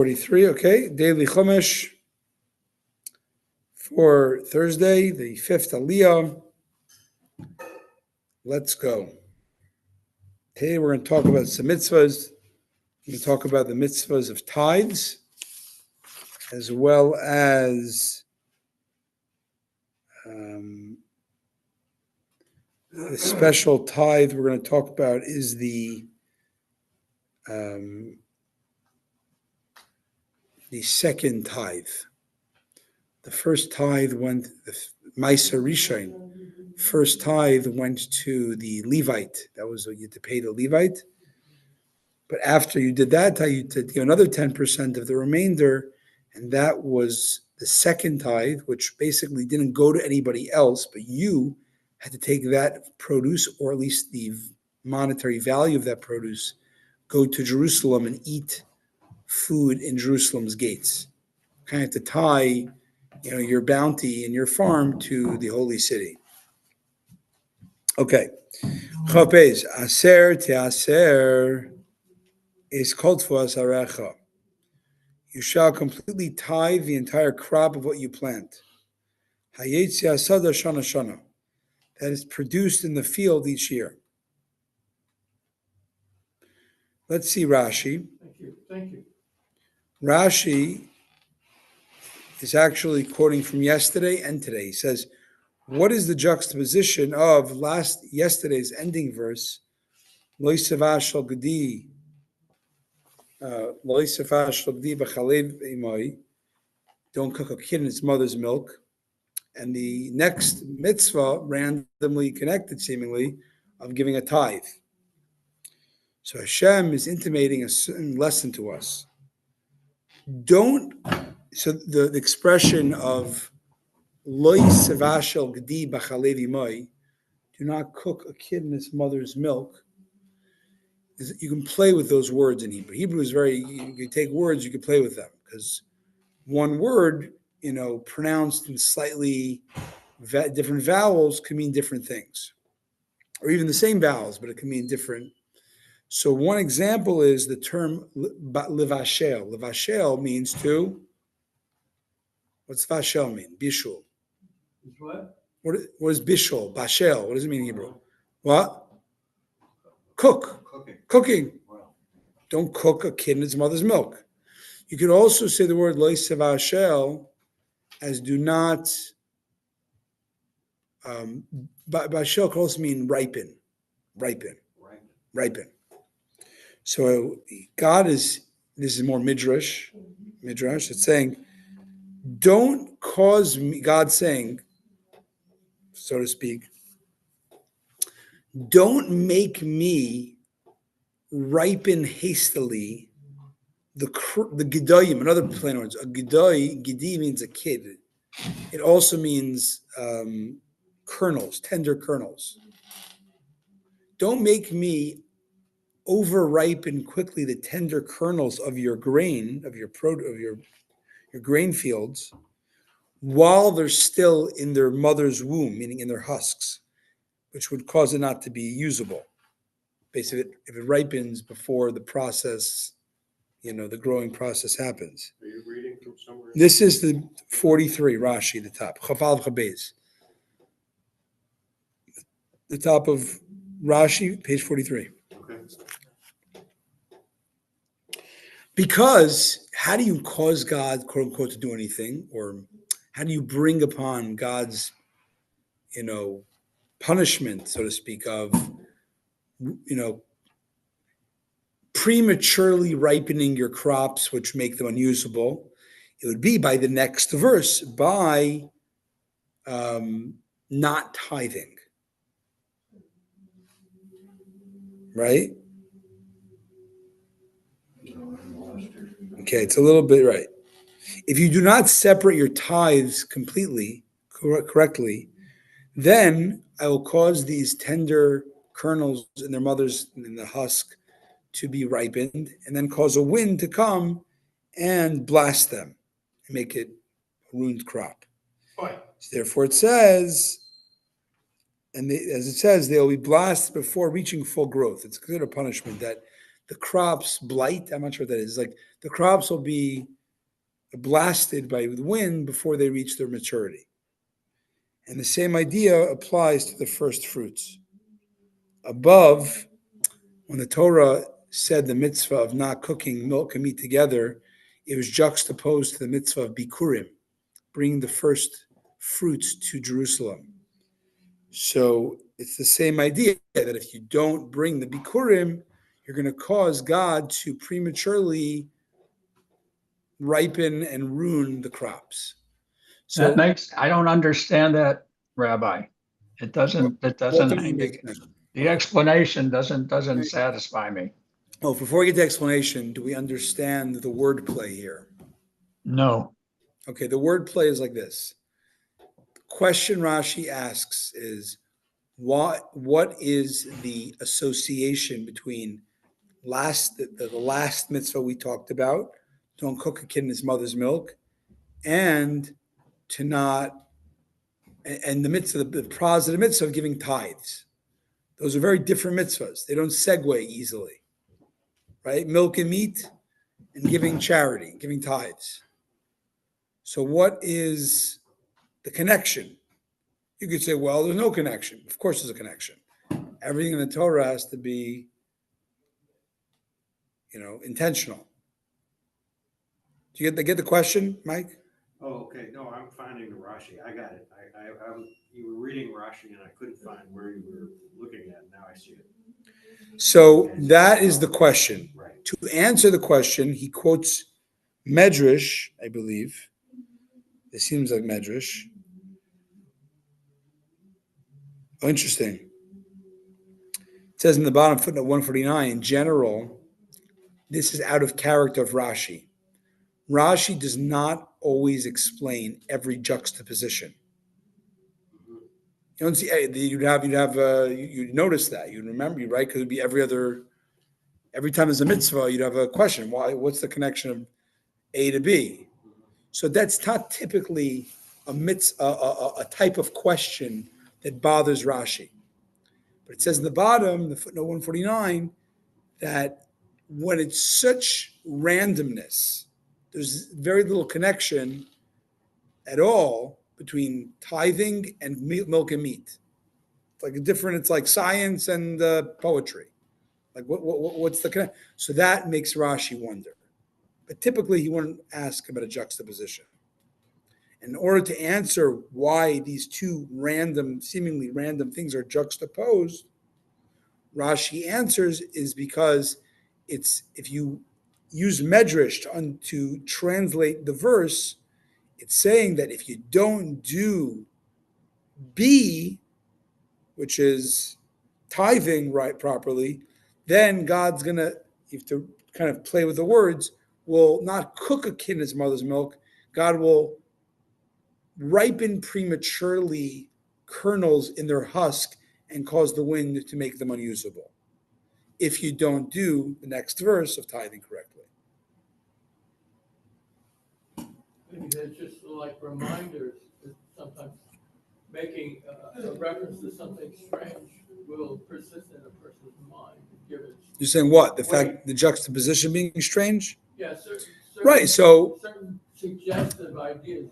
43, okay. Daily Chumash for Thursday, the 5th Aliyah. Let's go. Today we're going to talk about some mitzvahs. We're going to talk about the mitzvahs of tithes, as well as the special tithe we're going to talk about is the second tithe. The first tithe went, the Maisa Rishon, first tithe went to the Levite. That was what you had to pay the Levite. But after you did that tithe, you had to give another 10% of the remainder, and that was the second tithe, which basically didn't go to anybody else, but you had to take that produce, or at least the monetary value of that produce, go to Jerusalem and eat food in Jerusalem's gates. Kind of to tie, your bounty and your farm to the holy city. Okay. Chopez, aser teaser is called for asarecha. You shall completely tithe the entire crop of what you plant. Hayetzi asada shana shana. That is produced in the field each year. Let's see Rashi. Thank you. Rashi is actually quoting from yesterday and today. He says, what is the juxtaposition of yesterday's ending verse? Lo yisavash al gedi, lo yisavash al gedi b'chalev imoi. Don't cook a kid in its mother's milk. And the next mitzvah, randomly connected seemingly, of giving a tithe. So Hashem is intimating a certain lesson to us. So the expression of lo yisavash al gedi b'chalev imoi, do not cook a kid in its mother's milk. You can play with those words in Hebrew. Hebrew is you can take words, you can play with them, because one word, pronounced in slightly different vowels can mean different things, or even the same vowels, but it can mean different. So one example is the term levashel. Levashel means to, what's vashel mean? Bishul. What? What is bishul? Bashel. What does it mean in Hebrew? What? Cooking. Wow. Don't cook a kid in its mother's milk. You could also say the word lo yisavashel as do not. Bashel could also mean ripen. So God this is more midrash. It's saying, don't cause me, God's saying, so to speak, don't make me ripen hastily the gedoyim. Another plain words, a gedi means a kid. It also means kernels, tender kernels. Don't make me over-ripen quickly the tender kernels of your grain, of your grain fields, while they're still in their mother's womb, meaning in their husks, which would cause it not to be usable. Basically, if it ripens before the process, the growing process happens. Are you reading from somewhere? This is the 43, Rashi, the top. Chafal Chabez. The top of Rashi, page 43. Okay. Because how do you cause God, quote unquote, to do anything? Or how do you bring upon God's, punishment, so to speak, of, prematurely ripening your crops, which make them unusable? It would be by the next verse, by not tithing. Right? Okay, it's a little bit right. If you do not separate your tithes completely, correctly, then I will cause these tender kernels in their mother's, in the husk, to be ripened, and then cause a wind to come and blast them and make it a ruined crop. Fine. So therefore it says, as it says, they will be blasted before reaching full growth. It's considered a punishment that the crops blight. I'm not sure what that is. Like the crops will be blasted by the wind before they reach their maturity. And the same idea applies to the first fruits. Above, when the Torah said the mitzvah of not cooking milk and meat together, it was juxtaposed to the mitzvah of bikurim, bringing the first fruits to Jerusalem. So it's the same idea that if you don't bring the bikurim, you're going to cause God to prematurely ripen and ruin the crops. That So makes, I don't understand that, Rabbi. It what doesn't, doesn't make sense? the explanation doesn't satisfy me. Oh, before we get to explanation, do we understand the wordplay here? No. Okay, the wordplay is like this. The question Rashi asks is, what is the association between the last mitzvah we talked about, don't cook a kid in his mother's milk, and to not, and the mitzvah, the positive mitzvah of giving tithes. Those are very different mitzvahs. They don't segue easily, right? Milk and meat and giving charity, giving tithes. So what is the connection? You could say, well, there's no connection. Of course there's a connection. Everything in the Torah has to be, intentional. Do you get the question, Mike? Oh, okay. No, I'm finding the Rashi. I got it. You were reading Rashi and I couldn't find where you were looking at. Now I see it. So that is the question. Right. To answer the question, he quotes Medrash, I believe. It seems like Medrash. Oh, interesting. It says in the bottom footnote 149, in general, this is out of character of Rashi. Rashi does not always explain every juxtaposition. You don't see you'd notice that you'd remember, right? Because it'd be every time there's a mitzvah, you'd have a question. What's the connection of A to B? So that's not typically a type of question that bothers Rashi. But it says in the bottom, the footnote 149, that when it's such randomness, there's very little connection at all between tithing and milk and meat. It's like science and poetry. Like what's the connection? So that makes Rashi wonder. But typically he wouldn't ask about a juxtaposition. In order to answer why these two seemingly random things are juxtaposed, Rashi answers is because if you use Medrash to translate the verse, it's saying that if you don't do B, which is tithing right properly, then God's gonna, you have to kind of play with the words, will not cook a kid in his mother's milk. God will ripen prematurely kernels in their husk and cause the wind to make them unusable if you don't do the next verse of tithing correctly. Maybe they're just like reminders that sometimes making a reference to something strange will persist in a person's mind. You're saying what? The juxtaposition being strange? Yeah, certain Right. So certain suggestive ideas.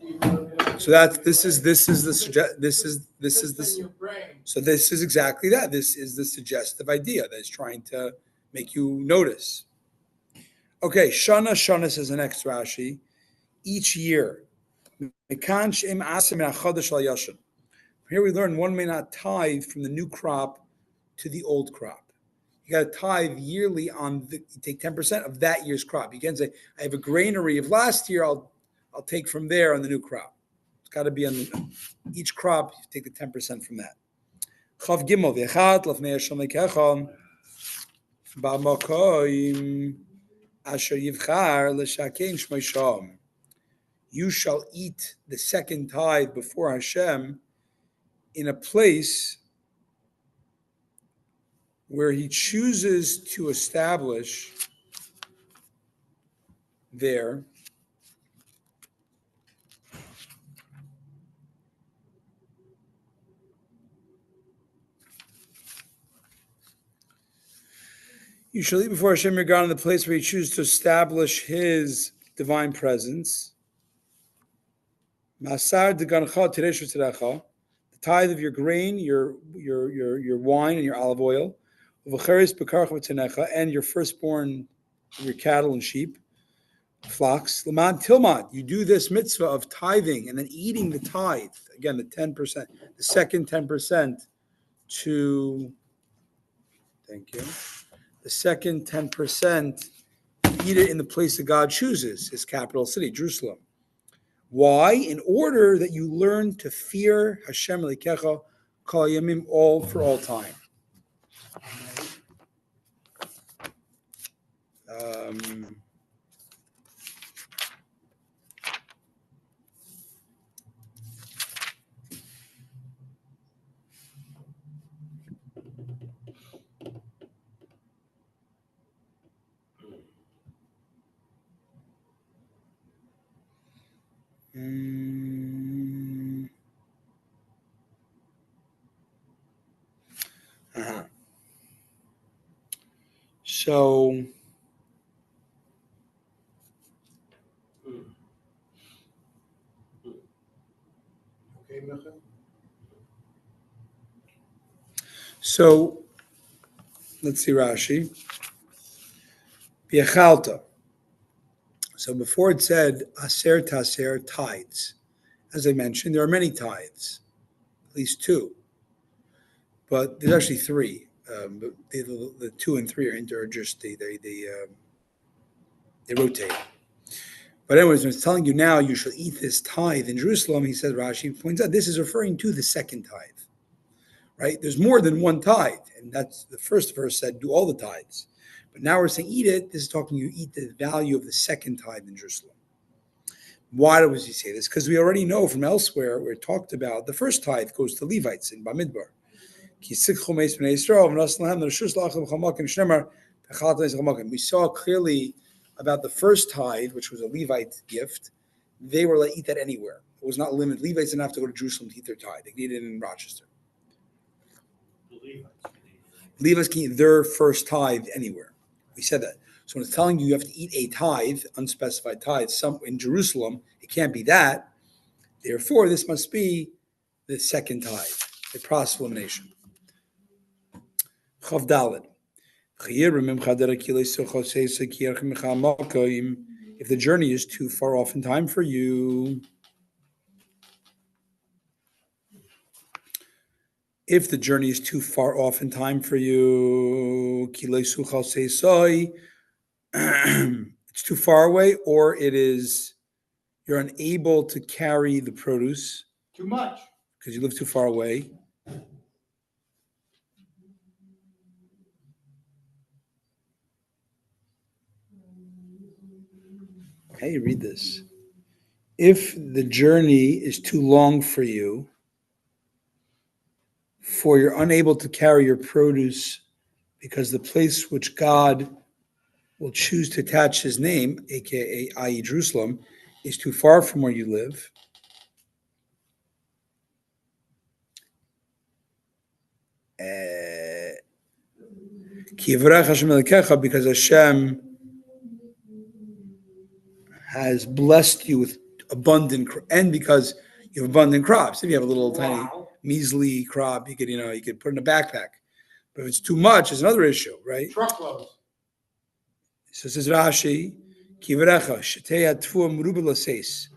So this is the your brain. so this is exactly that. This is the suggestive idea that is trying to make you notice. Okay, Shana says the next Rashi. Each year, here we learn one may not tithe from the new crop to the old crop. You got to tithe yearly you take 10% of that year's crop. You can't say, I have a granary of last year, I'll take from there on the new crop. It's got to be on each crop, you take the 10% from that. Chav Gimel, V'echat lefnei Hashem lekecham, ba'makoim asher yivchar l'shakein shmei sham. You shall eat the second tithe before Hashem in a place where he chooses to establish there You shall eat before Hashem your God in the place where you choose to establish His divine presence. Masar degancha teresh v'tzerecha, the tithe of your grain, your wine, and your olive oil, v'cheres bekarcha v'tenecha, and your firstborn of your cattle and sheep, flocks. Laman tilmad, you do this mitzvah of tithing and then eating the tithe. Again, the 10%, the second 10% to, thank you, the second 10%, eat it in the place that God chooses, His capital city, Jerusalem. Why? In order that you learn to fear Hashem Elokecha kol yamim, all for all time. So, Okay, Michael? so let's see Rashi. Biachalta. So before it said aser taser, tithes. As I mentioned, there are many tithes, at least two, but there's actually three. But the 2 and 3 are just they rotate. But anyways, when it's telling you now you shall eat this tithe in Jerusalem, he says, Rashi points out, this is referring to the second tithe, right? There's more than one tithe, and that's the first verse said, do all the tithes. But now we're saying eat it. This is talking you eat the value of the second tithe in Jerusalem. Why does he say this? Because we already know from elsewhere where it talked about the first tithe goes to Levites in Bamidbar. We saw clearly about the first tithe, which was a Levite gift. They were like eat that anywhere. It was not limited. Levites didn't have to go to Jerusalem to eat their tithe. They could eat it in Rochester. Levites can eat their first tithe anywhere. We said that. So when it's telling you have to eat a tithe, unspecified tithe, some in Jerusalem, it can't be that. Therefore, this must be the second tithe, the process of elimination. Chav Daled. If the journey is too far off in time for you, it's too far away, or you're unable to carry the produce. Too much. Because you live too far away. How do you read this? If the journey is too long for you, for you're unable to carry your produce because the place which God will choose to attach His name, aka i.e. Jerusalem, is too far from where you live. Because Hashem has blessed you with abundant, and because you have abundant crops. If you have a little tiny measly crop, you could put in a backpack. But if it's too much, it's another issue, right? Truckloads. So it says Rashi, Kivarecha, Shetei Atfua Merubah Laseis.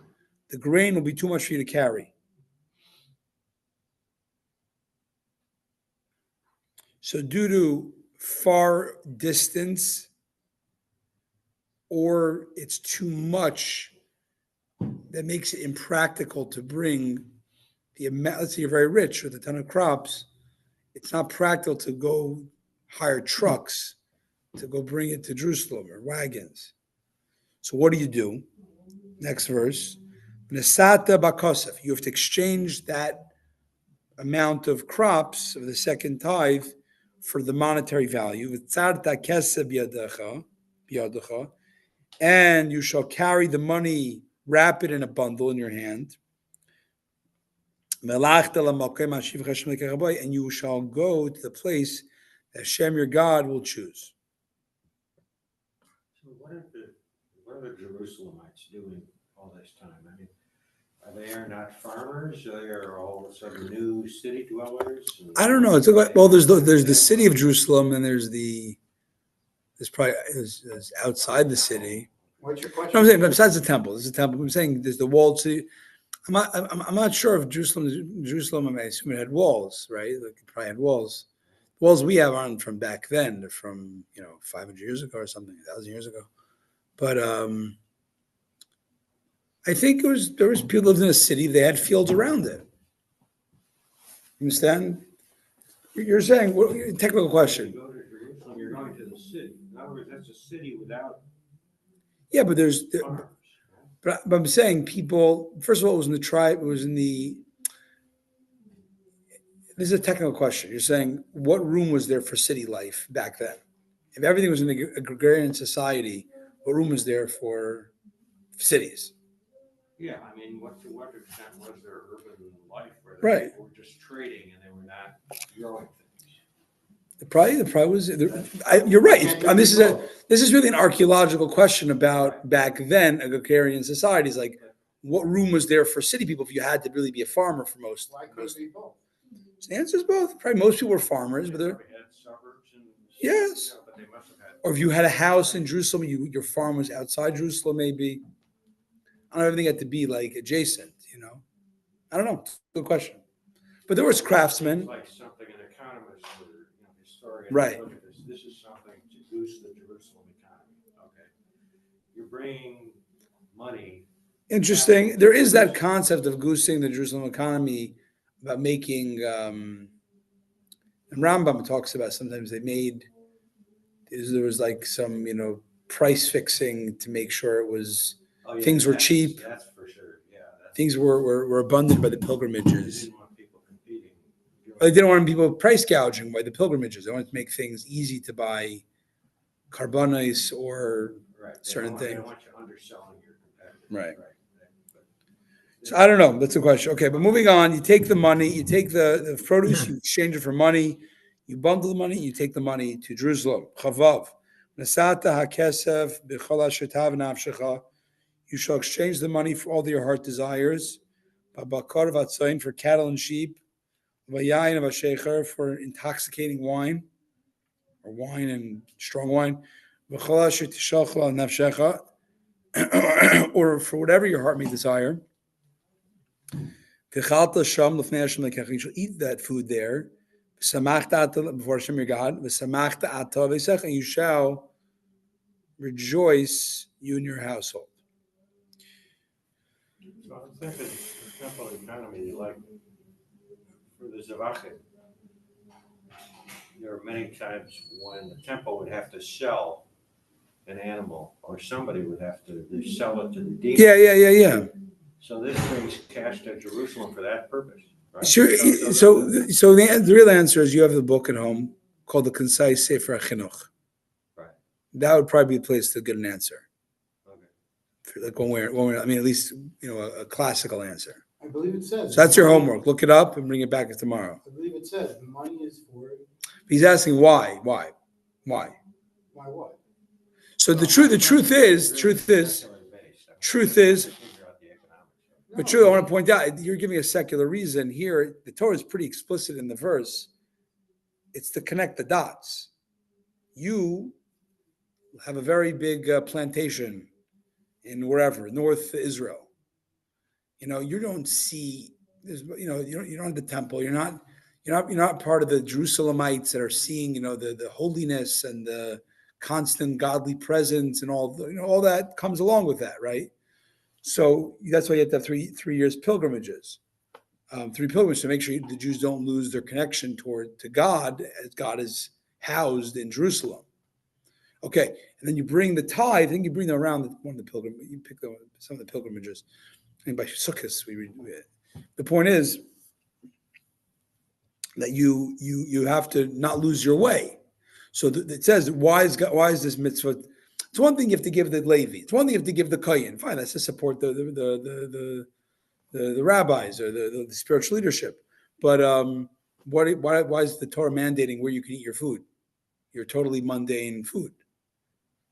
The grain will be too much for you to carry. So due to far distance, or it's too much, that makes it impractical to bring the amount. Let's say you're very rich with a ton of crops. It's not practical to go hire trucks to go bring it to Jerusalem or wagons. So what do? Next verse. Nesata bakosef. You have to exchange that amount of crops of the second tithe for the monetary value. And you shall carry the money, wrap it in a bundle in your hand. And you shall go to the place that Hashem your God will choose. What are the Jerusalemites doing all this time? I mean, they are not farmers. They are all of a sudden new city dwellers. I don't know. It's like, well, there's the city of Jerusalem, and there's outside the city. What's your No, question? I'm saying besides the temple, there's a temple. I'm saying there's the walled city. I'm not sure if Jerusalem. I assume it had walls, right? Like it probably had walls. The walls we have aren't from back then. They're from 500 years ago or something, 1,000 years ago. But I think there was people lived in a city. They had fields around it. You understand? You're saying technical question. You go to Jerusalem, you're going to the city. In other words, that's a city without Yeah, but farms. but I'm saying people. First of all, it was in the tribe. It was in the. This is a technical question. You're saying what room was there for city life back then? If everything was in a agrarian society, what room was there for cities? Yeah, I mean, to what extent was there urban life where Right. people were just trading and they were not growing things? The probably was. You're right. This is really an archaeological question about back then agrarian societies. Like, what room was there for city people if you had to really be a farmer for most? Why couldn't it be both? The answer is both. Probably most people were farmers, but They they're probably had suburbs and yes. but they must have had. Or if you had a house in Jerusalem, your farm was outside Jerusalem, maybe. I don't know, everything had to be like adjacent, I don't know. It's a good question. But there was craftsmen. Seems like something an economist or historian Right. look at this. This is something to boost the Jerusalem economy. Okay, you're bringing money. Interesting. There is that concept of goosing the Jerusalem economy about making, and Rambam talks about sometimes there was like some, price fixing to make sure it was, Oh, yeah, things were cheap. That's for sure. Yeah, Things were abundant by the they pilgrimages. didn't want people competing. They didn't want people price gouging by the pilgrimages. They wanted to make things easy to buy carbonis or Right. certain They things. don't want you underselling your competitors. Right. But So I don't know. That's a question. Okay, but moving on, you take the money, you take the produce, you exchange it for money, you bundle the money, you take the money to Jerusalem. Chavav. Nasata hakesef b'chol ashetav nafshecha. You shall exchange the money for all that your heart desires. Babakar vatzayin, for cattle and sheep. Vayayin of Shecher, for intoxicating wine, or wine and strong wine. V'chol asher tishachol al nafshecha, or for whatever your heart may desire. You shall eat that food there. Before Hashem your God. And you shall rejoice, you and your household. So I'm thinking the temple economy, like for the Zavachim, there are many times when the temple would have to sell an animal, or somebody would have to sell it to the demon. Yeah. So this brings cash to Jerusalem for that purpose, right? Sure. So the real answer is you have the book at home called the Concise Sefer HaChinuch. Right. That would probably be a place to get an answer. Okay. Like when we're, I mean, at least, a classical answer. I believe it says. So that's your homework. Look it up and bring it back tomorrow. I believe it says the money is for. He's asking why. Why what? So the truth is, but true, I want to point out, you're giving a secular reason here. The Torah is pretty explicit in the verse. It's to connect the dots. You have a very big plantation in wherever, North Israel. You don't see, you don't have the temple. You're not part of the Jerusalemites that are seeing, the holiness and the constant godly presence and all that comes along with that, right? So that's why you have to have three years pilgrimages, 3 pilgrimages to make sure the Jews don't lose their connection to God, as God is housed in Jerusalem. Okay, and then you bring the tithe. I think you bring them around one of the pilgrimages. You pick some of the pilgrimages. I think by Sukkot we read. The point is that you have to not lose your way. So it says, why is this mitzvah? It's one thing you have to give the Levi. It's one thing you have to give the Kohen. Fine, that's to support the rabbis or the spiritual leadership. But why is the Torah mandating where you can eat your food? Your totally mundane food.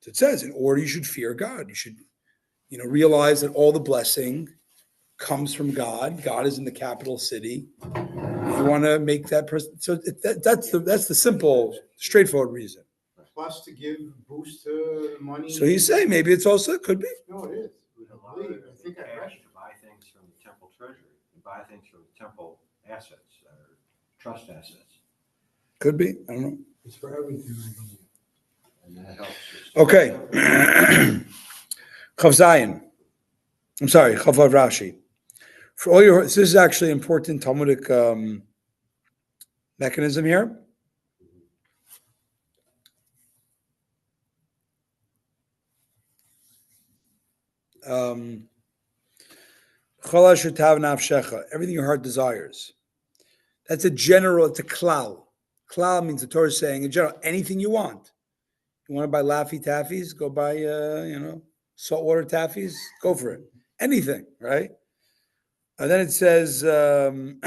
So it says, in order you should fear God. You should, realize that all the blessing comes from God. God is in the capital city. You want to make that person. So that's the simple, straightforward reason. Plus to give boost to money. So he's saying maybe it could be. No, it is. With a lot I of believe. I think I read cash to buy things from the temple treasury, to buy things from the temple assets, or trust assets, Could be. I don't know. it's for everything, I believe. and that helps. Okay. Chav Zayin. I'm sorry, Chav Vav Rashi. For all this is actually important Talmudic mechanism here. Everything your heart desires. That's a general, it's a klal. Klal means the Torah is saying in general, anything you want. You want to buy Laffy Taffies? Go buy, saltwater Taffies? Go for it. Anything, right? And then it says, then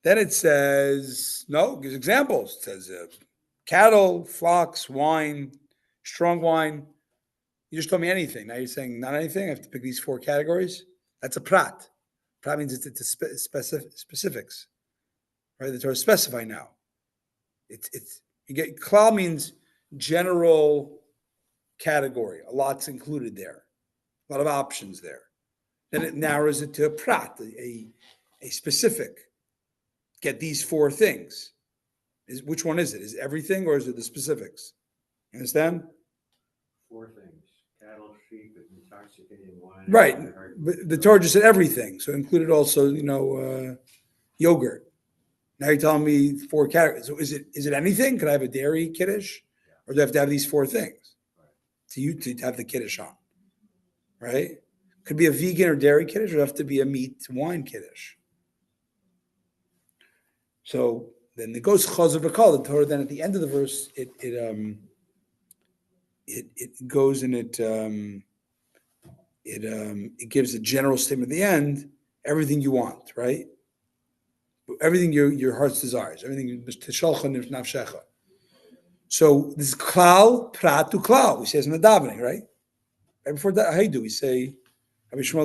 it says, no, it gives examples. It says cattle, flocks, wine, strong wine. You just told me anything. Now you're saying not anything. I have to pick these 4 categories. That's a prat. Prat means it's specifics, right? The Torah specify now. It's you get klal means general category. A lot's included there. A lot of options there. Then it narrows it to a prat, a specific. Get these 4 things. Which one is it? Is it everything or is it the specifics? You understand? 4 things: cattle, sheep, intoxicating wine. Right. But the Torah just said everything. So it included also, yogurt. Now you're telling me 4 categories. So is it anything? Could I have a dairy kiddush? Or do I have to have these 4 things to have the kiddush on? Right? Could be a vegan or dairy kiddush, or have to be a meat wine kiddush. So then it goes chazer v'kal. The Torah then at the end of the verse it goes and it gives a general statement at the end. Everything you want, right? Everything your heart's desires. Everything tishalcha nafshecha. So this is klal prat to klal. We say it's in the davening, right? Right before that, how do we say? We say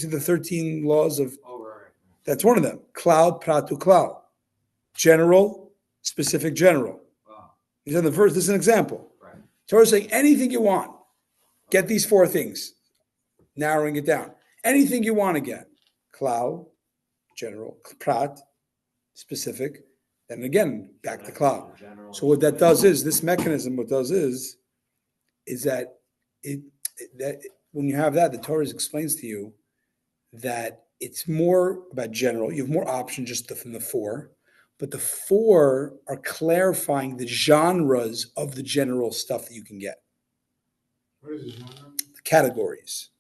the 13 laws of. Oh, right. That's one of them. Klal prat to klal. General, specific, general. Wow. He's in the verse. This is an example. Right. Torah is saying anything you want. Get these 4 things. Narrowing it down. Anything you want again. Klal, general. Prat, specific. Then again, back to klal. So what that does is, this mechanism, is that that when you have that, the Torah explains to you that it's more about general. You have more options just from the 4, but the 4 are clarifying the genres of the general stuff that you can get. What is the genre? The categories.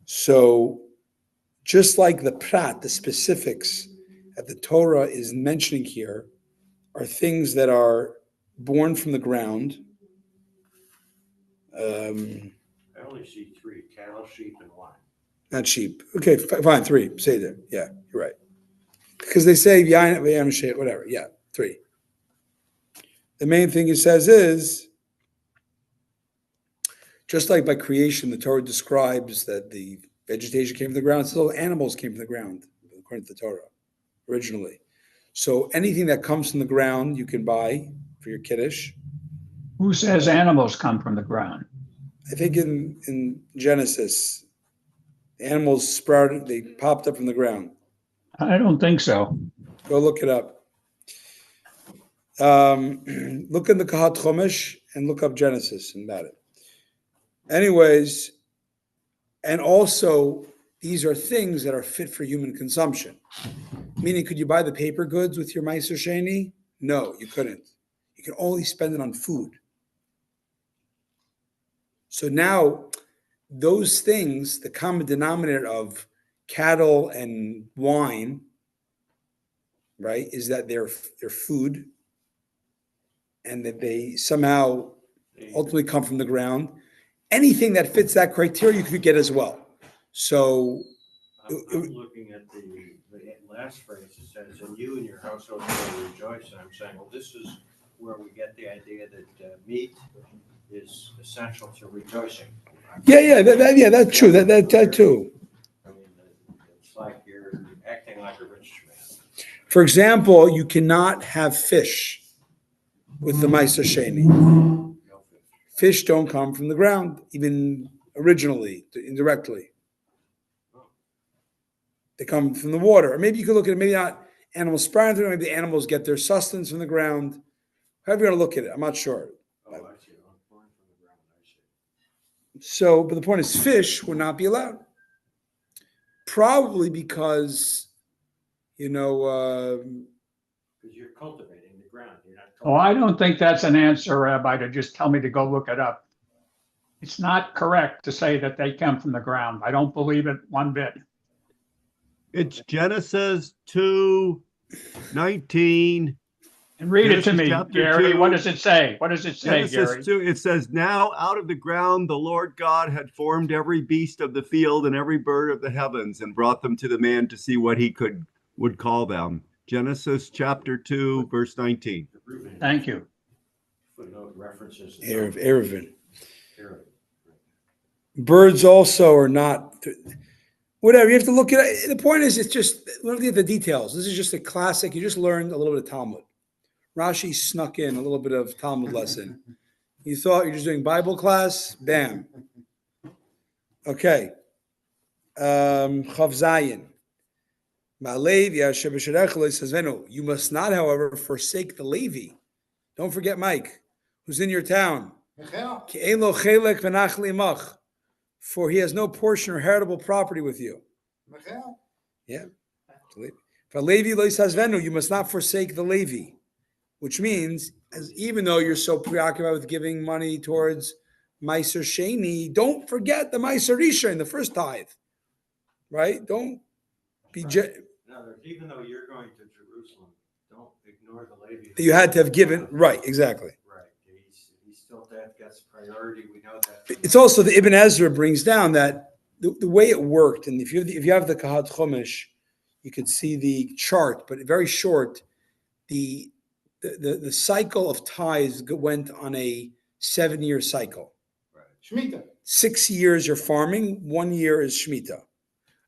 So just like the prat, the specifics that the Torah is mentioning here are things that are born from the ground. I only see 3: cattle, sheep, and wine. Not sheep. Okay, fine, 3. Say there. Yeah, you're right. Because they say whatever. Yeah, 3. The main thing he says is, just like by creation, the Torah describes that the vegetation came from the ground, so animals came from the ground, according to the Torah, originally. So anything that comes from the ground, you can buy for your kiddush. Who says animals come from the ground? I think in Genesis, the animals sprouted, they popped up from the ground. I don't think so. Go look it up. Look in the Kahat Chumash and look up Genesis and about it. Anyways, and also these are things that are fit for human consumption. Meaning, could you buy the paper goods with your Meiser Sheni? No, you couldn't. You can only spend it on food. So now, those things, the common denominator of cattle and wine, right, is that they're food, and that they somehow ultimately come from the ground. Anything that fits that criteria, you could get as well. So I'm looking at the last phrase, it says, and you and your household will rejoice. And I'm saying, well, this is where we get the idea that meat is essential to rejoicing. Yeah, that's true. That too. I mean, it's like you're acting like a rich man. For example, you cannot have fish with the Meiser Sheni. No fish. Fish don't come from the ground, even originally, indirectly. They come from the water. Or maybe you could look at it, maybe not animals sprouting through, maybe the animals get their sustenance from the ground. However you want to look at it, I'm not sure. Oh, I see. I'm born from the ground. I see. So, but the point is, fish would not be allowed. Probably because, Because you're cultivating the ground. You're not Oh, I don't think that's an answer, Rabbi, to just tell me to go look it up. It's not correct to say that they come from the ground. I don't believe it one bit. It's Genesis 2:19. And read it to Genesis me, chapter Gary. 2. What does it say? What does it say, Gary? Genesis 2, it says, now out of the ground the Lord God had formed every beast of the field and every bird of the heavens and brought them to the man to see what he would call them. Genesis chapter 2, verse 19. Thank you. Footnote references. Erevin. Birds also are not. Whatever, you have to look at it. The point is, it's just, look at the details. This is just a classic. You just learned a little bit of Talmud. Rashi snuck in a little bit of Talmud lesson. You thought you're just doing Bible class? Bam. Okay. Chav Zayin. You must not, however, forsake the Levi. Don't forget Mike, who's in your town. For he has no portion or heritable property with you. Yeah. You must not forsake the Levi, which means, even though you're so preoccupied with giving money towards Meiser Sheni, don't forget the Meiser Rishon, the first tithe. Right? Don't be. Even though you're going to Jerusalem, don't ignore the Levi. You had to have given. Right, exactly. Right. He still gets priority. We know that. It's also the Ibn Ezra brings down that the way it worked, and if you have the Kahat Chumash, you could see the chart, but very short. The cycle of tithes went on a 7-year cycle. Right. Shemitah. 6 years you're farming, 1 year is Shemitah.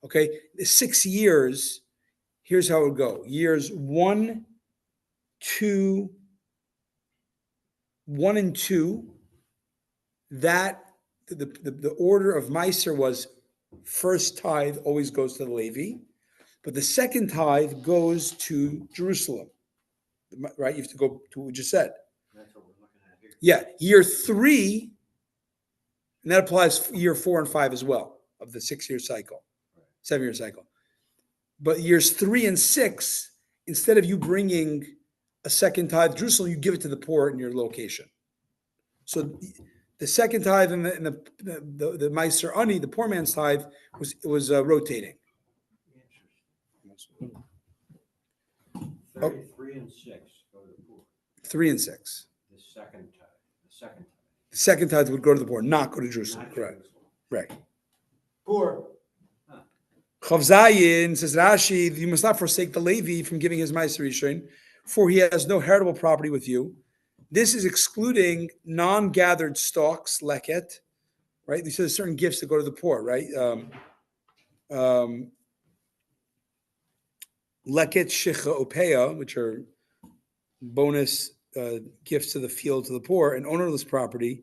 Okay, the 6 years. Here's how it would go: years 1, 2, 1 and 2. That the order of Meiser was first tithe always goes to the Levi, but the second tithe goes to Jerusalem. Right? You have to go to what we just said. That's what we're looking at here. Yeah, year 3, and that applies year 4 and 5 as well of the 6-year cycle, 7-year cycle. But years 3 and 6, instead of you bringing a second tithe to Jerusalem, you give it to the poor in your location. So the second tithe and the Meiser Ani, the poor man's tithe, was rotating. 33 and 6 go to the poor. 3 and 6. The second tithe. The second tithe would go to the poor, not go to Jerusalem. Not Correct. Jerusalem. Right. Poor. Chav Zayin says, Rashi, you must not forsake the Levi from giving his Meiser Rishon, for he has no heritable property with you. This is excluding non-gathered stalks, leket, right? These are certain gifts that go to the poor, right? Leket, shicha, opeya, which are bonus gifts to the field to the poor, and ownerless property,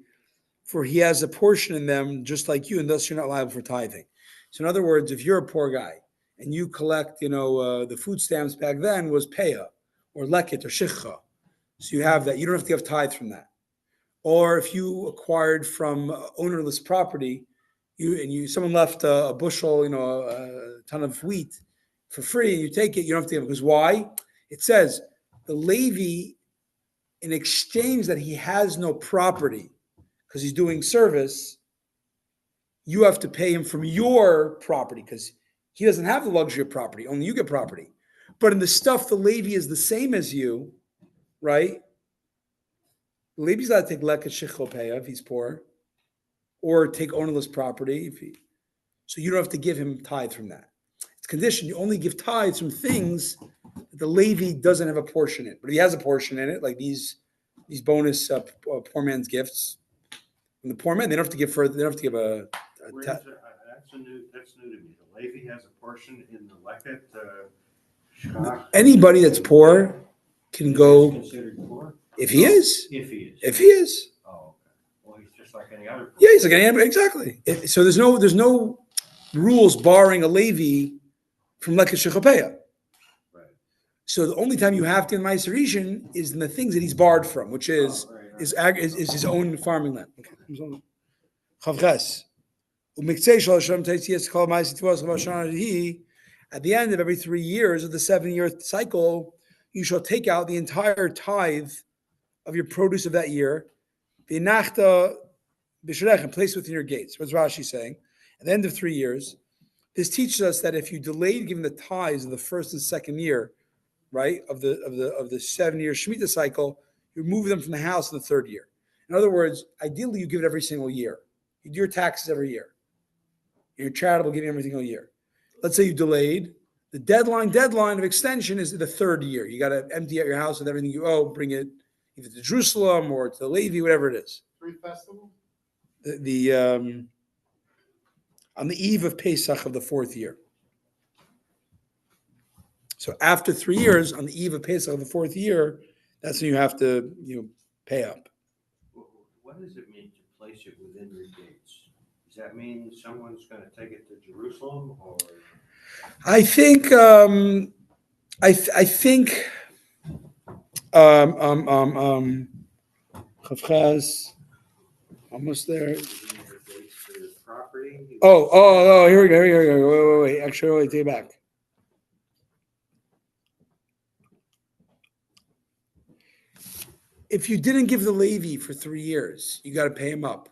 for he has a portion in them just like you, and thus you're not liable for tithing. So in other words, if you're a poor guy and you collect, the food stamps back then was peya or leket or shicha. So you have that. You don't have to give tithe from that. Or if you acquired from ownerless property, someone left a bushel, a ton of wheat for free, and you take it, you don't have to give it. Because why? It says the Levi, in exchange that he has no property because he's doing service, you have to pay him from your property because he doesn't have the luxury of property. Only you get property. But in the stuff, the Levi is the same as you, right? The Levi's allowed to take leket shichopeya if he's poor, or take ownerless property so you don't have to give him tithe from that. It's conditioned. You only give tithes from things that the Levi doesn't have a portion in. But if he has a portion in it, like these bonus poor man's gifts, and the poor man, they don't have to give further. They don't have to give Where is it? That's new to me. The Levi has a portion in the Leket, Shkach. Anybody that's poor can Is go considered poor? if he is. If he is. If he is. Oh, okay. Well, he's just like any other. Yeah, he's like exactly. So there's no rules barring a Levi from Leket Shechapeya. Right. So the only time you have to in Ma'aser Rishon is in the things that he's barred from, which is is his own farming land. Okay. Chavches. At the end of every 3 years of the 7-year cycle, you shall take out the entire tithe of your produce of that year, and place within your gates. What's Rashi saying? At the end of 3 years, this teaches us that if you delayed giving the tithes of the first and second year, right, of the 7-year Shemitah cycle, you remove them from the house in the 3rd year. In other words, ideally you give it every single year. You do your taxes every year. You're charitable giving every single year. Let's say you delayed. The deadline of extension is the 3rd year. You got to empty out your house with everything you owe, bring it either to Jerusalem or to the Levi, whatever it is. Free festival? On the eve of Pesach of the 4th year. So after 3 years, on the eve of Pesach of the 4th year, that's when you have to pay up. What does it mean to place it within your gates? Does that mean someone's going to take it to Jerusalem, or? I think Chavchaz, almost there. Within your gates to the property? Oh, here we go. Wait. Actually, take it back. If you didn't give the Levi for 3 years, you got to pay him up.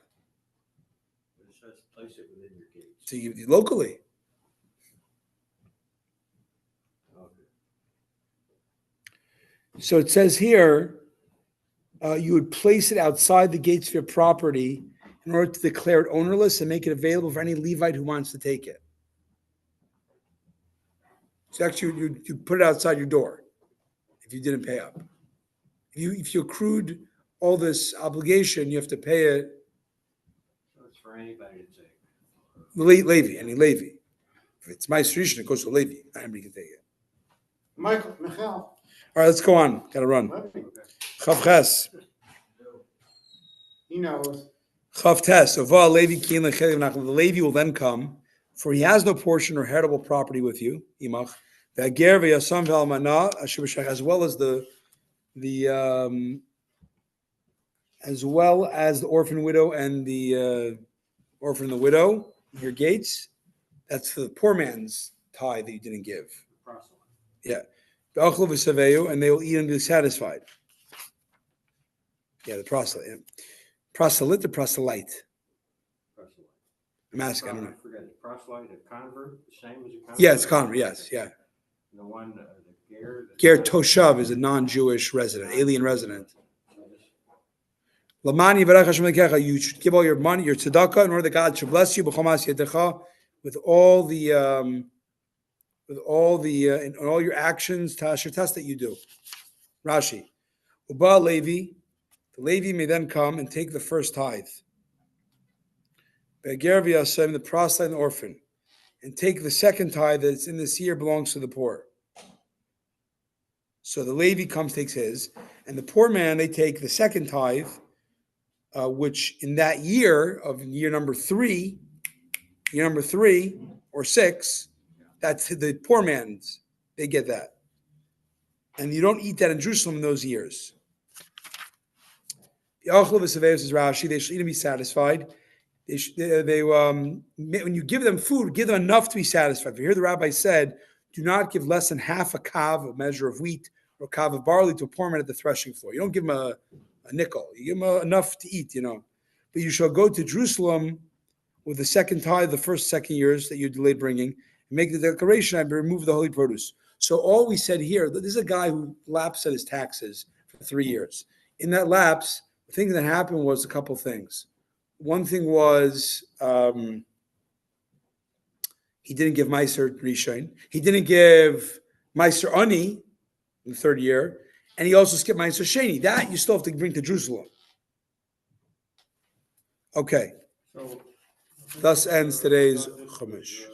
It says place it within your gates. So you locally. Okay. So it says here, you would place it outside the gates of your property in order to declare it ownerless and make it available for any Levite who wants to take it. So actually, you put it outside your door if you didn't pay up. If you accrued all this obligation, you have to pay it. So it's for anybody to take. Any Levi. If it's my tradition, it goes to Levi. Anybody can take it. Michael. All right, let's go on. Got to run. Okay. Chavches. He knows. Chavtes. The Levi will then come, for he has no portion or heritable property with you, Imach. As well as the orphan widow and the orphan and the widow, your gates. That's for the poor man's tithe that you didn't give. Proselyte. Yeah. And they will eat and be satisfied. Yeah, the proselyte. Yeah. Proselyte or proselyte? Proselyte. I'm asking, I don't know. Forget it. Proselyte, a convert, the same as a convert? Yeah, it's convert, yes, yeah. The one, the ger. Ger Toshav is a non-Jewish resident, alien resident. Lamani Barach Hashem Lekecha, you should give all your money, your tzedakah, in order that God should bless you with all the in all your actions, tasher test that you do. Rashi. Uba Levi, the Levi may then come and take the first tithe. Be'ger v'yasem, the proselyte and the orphan, and take the second tithe that's in this year belongs to the poor. So the Levi comes, takes his, and the poor man, they take the second tithe, which in that year of year number three or 6, that's the poor man's. They get that. And you don't eat that in Jerusalem in those years. Says Rashi, they should eat and be satisfied. When you give them food, give them enough to be satisfied. Here the rabbi said, do not give less than half a kav, a measure of wheat, or a kav of barley to a poor man at the threshing floor. You don't give him a nickel. You give him enough to eat, But you shall go to Jerusalem with the second tithe, the first, second years that you delayed bringing, and make the declaration and remove the holy produce. So all we said here, this is a guy who lapsed at his taxes for 3 years. In that lapse, the thing that happened was a couple things. One thing was he He didn't give Meiser Rishon. He didn't give Meiser Ani in the third year. And he also skipped Meiser Sheni. That you still have to bring to Jerusalem. Okay. So. Thus ends today's Chumash.